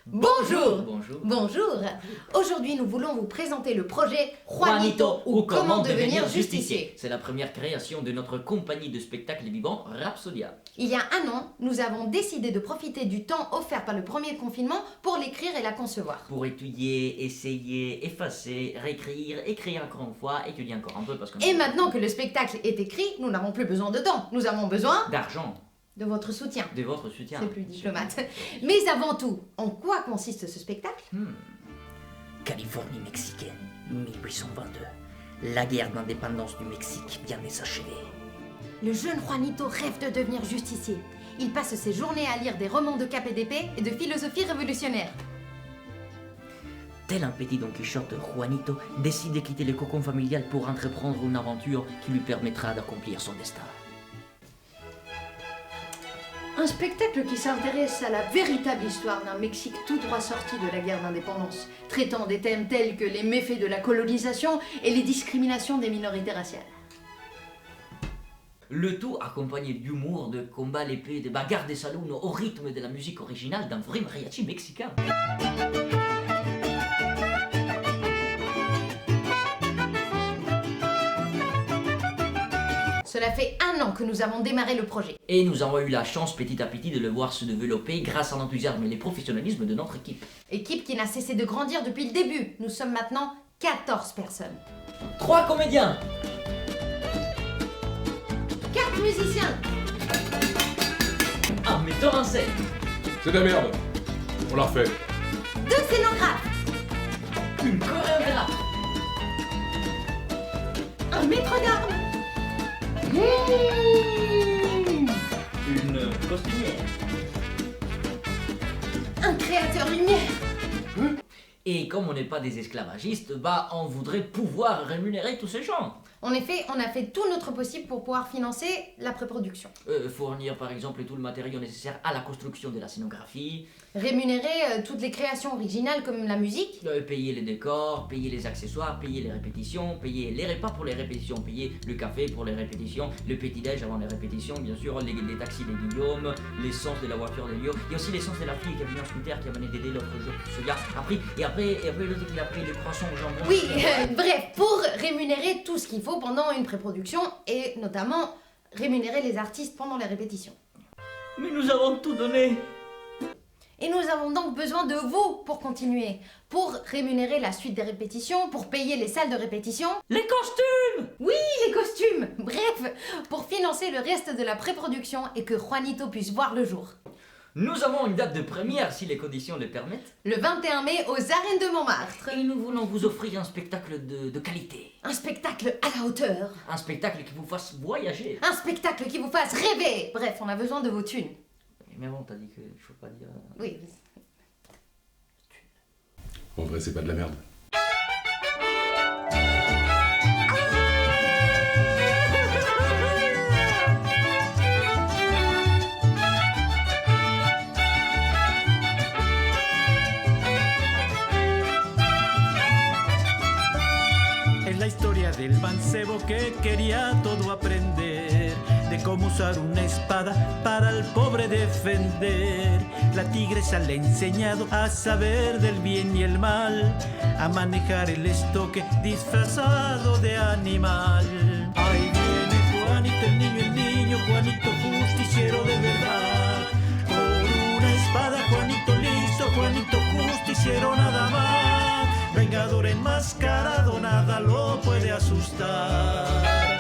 Bonjour. Bonjour. Bonjour. Aujourd'hui, nous voulons vous présenter le projet Juanito ou comment devenir justicier. C'est la première création de notre compagnie de spectacle vivant Rhapsodia. Il y a un an, nous avons décidé de profiter du temps offert par le premier confinement pour l'écrire et la concevoir. Pour étudier, essayer, effacer, réécrire, écrire encore une fois, étudier encore un peu parce que... Et maintenant que le spectacle est écrit, nous n'avons plus besoin de temps. Nous avons besoin d'argent. De votre soutien. De votre soutien. C'est plus diplomate. Mais avant tout, en quoi consiste ce spectacle? Californie mexicaine, 1822. La guerre d'indépendance du Mexique vient de s'achever. Le jeune Juanito rêve de devenir justicier. Il passe ses journées à lire des romans de cap et d'épée et de philosophie révolutionnaire. Tel un petit Don Quichotte, Juanito décide de quitter le cocon familial pour entreprendre une aventure qui lui permettra d'accomplir son destin. Un spectacle qui s'intéresse à la véritable histoire d'un Mexique tout droit sorti de la guerre d'indépendance, traitant des thèmes tels que les méfaits de la colonisation et les discriminations des minorités raciales. Le tout accompagné d'humour, de combats à l'épée, de bagarres des salons au rythme de la musique originale d'un vrai mariachi mexicain. Cela fait un an que nous avons démarré le projet. Et nous avons eu la chance petit à petit de le voir se développer grâce à l'enthousiasme et le professionnalisme de notre équipe. Équipe qui n'a cessé de grandir depuis le début. Nous sommes maintenant 14 personnes. 3 comédiens, 4 musiciens, un metteur en scène, C'est de la merde. On la refait. 2 scénographes, une chorégraphe, un maître d'armes, une costumière. un créateur lumière. Et comme on n'est pas des esclavagistes, on voudrait pouvoir rémunérer tous ces gens. En effet, on a fait tout notre possible pour pouvoir financer la pré-production. Fournir par exemple tout le matériau nécessaire à la construction de la scénographie, Rémunérer toutes les créations originales comme la musique. payer les décors, payer les accessoires, payer les répétitions, payer les repas pour les répétitions, payer le café pour les répétitions, le petit-déj avant les répétitions, bien sûr, les taxis de Guillaume, l'essence de la voiture de Lio, et aussi l'essence de la fille qui a venu en scooter qui a mené d'aider l'autre jour. Ce gars a pris, et après l'autre qui a pris le croissant au jambon. Oui, bref, pour rémunérer tout ce qu'il faut pendant une pré-production et notamment rémunérer les artistes pendant les répétitions. Mais nous avons tout donné. Et nous avons donc besoin de vous pour continuer, pour rémunérer la suite des répétitions, pour payer les salles de répétition, Les costumes. oui, les costumes, bref, pour financer le reste de la pré-production et que Juanito puisse voir le jour. Nous avons une date de première si les conditions le permettent. Le 21 mai aux arènes de Montmartre. Et nous voulons vous offrir un spectacle de qualité. Un spectacle à la hauteur. Un spectacle qui vous fasse voyager. Un spectacle qui vous fasse rêver. Bref, on a besoin de vos thunes. Mais bon, t'as dit que je faut pas dire... Oui. En vrai, c'est pas de la merde. Es la historia del mancebo que quería todo aprender, de cómo usar una espada para al pobre defender. La tigresa le ha enseñado a saber del bien y el mal, a manejar el estoque disfrazado de animal. Ahí viene Juanito el niño, Juanito justiciero de verdad. Con una espada, Juanito listo, Juanito justiciero nada más. Vengador enmascarado, nada lo puede asustar.